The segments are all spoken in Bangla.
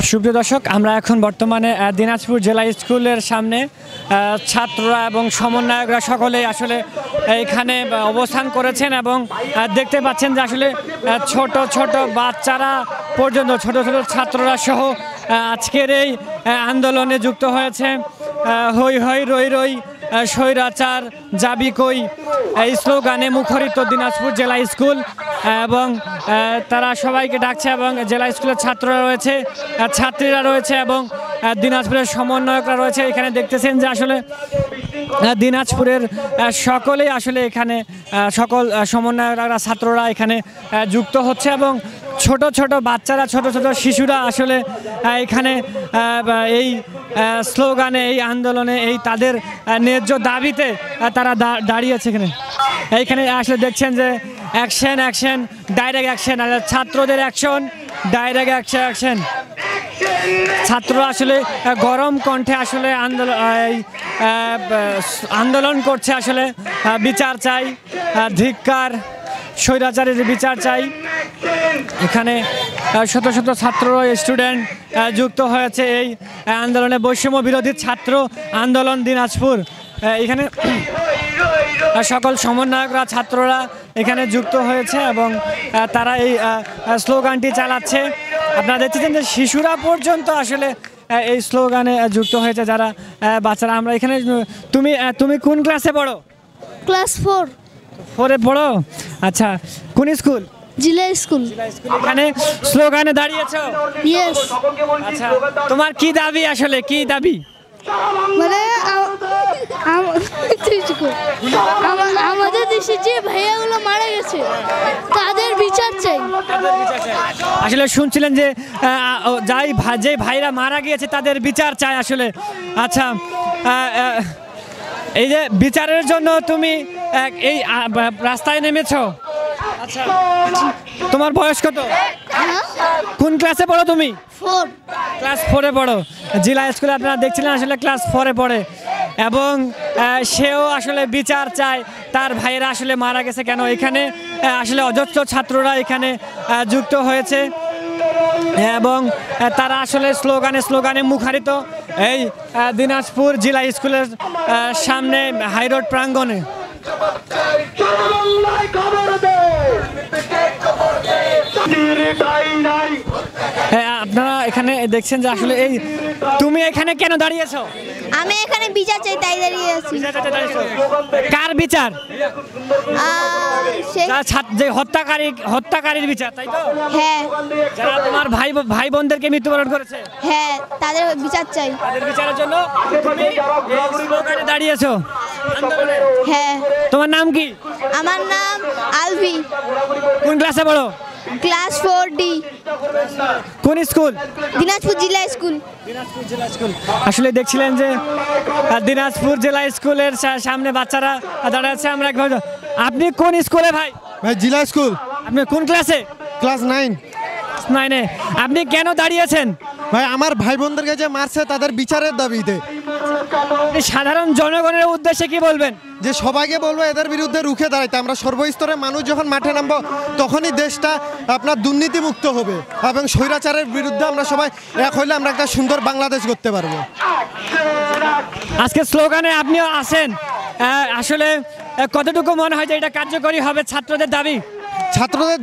সুপ্রিয় দর্শক, আমরা এখন বর্তমানে দিনাজপুর জেলা স্কুলের সামনে ছাত্ররা এবং সমন্বয়করা সকলেই আসলে এখানে অবস্থান করেছেন এবং দেখতে পাচ্ছেন যে আসলে ছোট ছোট বাচ্চারা পর্যন্ত ছোট ছোট ছাত্ররা সহ আজকের এই আন্দোলনে যুক্ত হয়েছে। হই হই রই রই স্বৈরাচার যাবি কই এই স্লোগানে মুখরিত দিনাজপুর জেলা স্কুল এবং তারা সবাইকে ডাকছে এবং জেলা স্কুলের ছাত্ররা রয়েছে, ছাত্রীরা রয়েছে এবং দিনাজপুরের সমন্বয়করা রয়েছে। এখানে দেখতেছেন যে আসলে দিনাজপুরের সকলেই আসলে এখানে সকল সমন্বয়করা ছাত্ররা এখানে যুক্ত হচ্ছে এবং ছোট ছোট বাচ্চারা ছোট ছোট শিশুরা আসলে এখানে এই স্লোগানে এই আন্দোলনে এই তাদের ন্যায্য দাবিতে তারা দাঁড়িয়েছে। এইখানে আসলে দেখছেন যে অ্যাকশন অ্যাকশন ডাইরেক্ট অ্যাকশন, ছাত্রদের অ্যাকশন ডাইরেক্ট অ্যাকশন। ছাত্ররা আসলে গরম কণ্ঠে আসলে আন্দোলন করছে, আসলে বিচার চাই, ধিক্কার, স্বৈরাচারের বিচার চাই। এখানে শত শত ছাত্র স্টুডেন্ট যুক্ত হয়েছে এই আন্দোলনে, বৈষম্য বিরোধী ছাত্র আন্দোলন দিনাজপুর। এখানে সকল সমন্বয়করা ছাত্ররা এখানে যুক্ত হয়েছে এবং তারা এই স্লোগানটি চালাচ্ছে। আপনারা দেখছেন যে শিশুরা পর্যন্ত আসলে এই স্লোগানে যুক্ত হয়েছে, যারা বাচ্চারা। আমরা এখানে তুমি কোন ক্লাসে পড়ো? ক্লাস 4-এ পড়ো। আচ্ছা, কোন স্কুল? জিলা স্কুল। এখানে স্লোগানে দাঁড়িয়েছো? ইয়েস। আচ্ছা, তোমার কি দাবি, আসলে কি দাবি? মানে আমাদের দেশে যে ভাইয়াগুলো মারা গেছে তাদের বিচার চাই। আসলে শুনছিলেন যে যে ভাইরা মারা গিয়েছে তাদের বিচার চাই আসলে। আচ্ছা, এই যে বিচারের জন্য তুমি এই রাস্তায় নেমেছো। আচ্ছা, তোমার বয়স কত? কোন ক্লাসে পড়ো তুমি? 4। ক্লাস 4-এ পড়ো। জেলা স্কুলে আপনারা দেখছিলেন আসলে ক্লাস 4-এ পড়ে এবং সেও আসলে বিচার চায়, তার ভাইয়েরা আসলে মারা গেছে কেন। এখানে আসলে অজস্র ছাত্ররা এখানে যুক্ত হয়েছে এবং তারা আসলে স্লোগানে মুখরিত এই দিনাজপুর জেলা স্কুলের সামনে হাইরোড প্রাঙ্গণে। আপনারা এখানে দেখছেন যে আসলে এই তুমি এখানে কেন দাঁড়িয়েছো? আমি এখানে বিচার চাই তাই দাঁড়িয়ে আছি। কার বিচার? যে হত্যাকারীর বিচার, তাই তো? হ্যাঁ। যারা তোমার ভাই বোনদেরকে মৃত্যুবরণ করেছে, হ্যাঁ, তাদের বিচার চাই। তাদের বিচারের জন্য তুমি স্লোগানে দাঁড়িয়েছো। হ্যাঁ। তোমার নাম কি? আমার নাম আলভি। কোন ক্লাসে পড়ো? Class 4D। কোন স্কুল? দিনাজপুর জেলা স্কুল। দিনাজপুর জেলা স্কুল। আসলে দেখছিলেন যে দিনাজপুর জেলা স্কুলের সামনে বাচ্চারা দাঁড়াচ্ছে। আমরা আপনি কোন স্কুলে ভাই? ভাই জেলা স্কুল। আপনি কোন ক্লাসে? ক্লাস 9। 9-এ। আপনি কেন দাঁড়িয়েছেন? ভাই আমার ভাই বোনদেরকে যে মারছে তাদের বিচারের দাবিতে। সাধারণ জনগণের উদ্দেশ্যে কি বলবেন? যে সবাইকে বলবো এদের বিরুদ্ধে রুখে দাঁড়াইতে। আমরা সর্বস্তরের মানুষ যখন মাঠে নামবো তখনই দেশটা আপনার দুর্নীতিমুক্ত হবে এবং স্বৈরাচারের বিরুদ্ধে আমরা সবাই এক হইলে আমরা একটা সুন্দর বাংলাদেশ করতে পারবো। আজকে স্লোগানে আপনিও আছেন, আসলে কতটুকু মনে হয় যে এটা কার্যকরী হবে? ছাত্রদের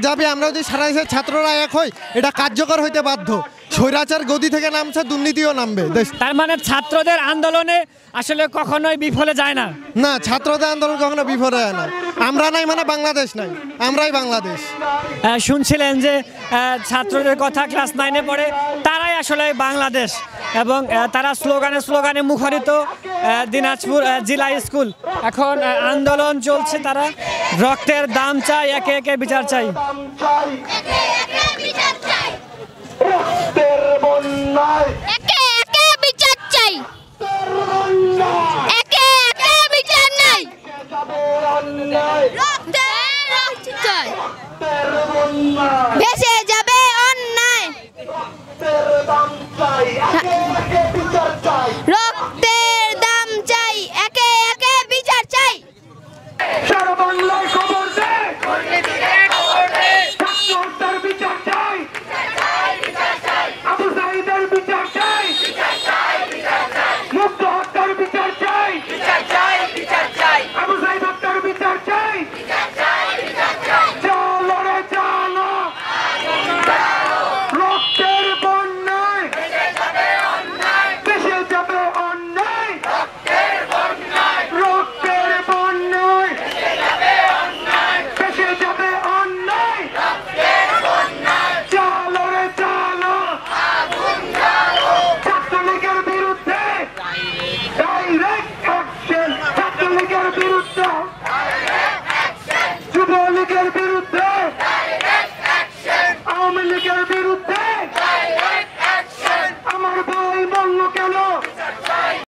দাবি আমরা যদি সারা দেশের ছাত্ররা এক হই এটা কার্যকর হইতে বাধ্য। স্বৈরাচার গদি থেকে নামছে, দুর্নীতিও নামবে। তার মানে ছাত্রদের আন্দোলনে আসলে কখনোই বিফলে যায় না। না, ছাত্রদের আন্দোলন কখনো বিফলে যায় না। আমরা নাই মানে বাংলাদেশ নাই, আমরাই বাংলাদেশ। শুনছিলেন যে ছাত্রদের কথা, ক্লাস 9-এ পড়ে, তারাই আসলে বাংলাদেশ এবং তারা স্লোগানে মুখরিত দিনাজপুর জেলা স্কুল। এখন আন্দোলন চলছে, তারা রক্তের দাম চাই, একে একে বিচার চাই। একে একে বিচার চাই। একে একে বিচার নাই। রক্ত চাই। ভেসে যাবে অন্যায়। রক্তের দাম চাই, একে একে বিচার চাই। সারা বাংলায় খবর দে, বিচার চাই। আবু সাঈদের বিরুদ্ধে, যুবলীগের বিরুদ্ধে, আওয়ামী লীগের বিরুদ্ধে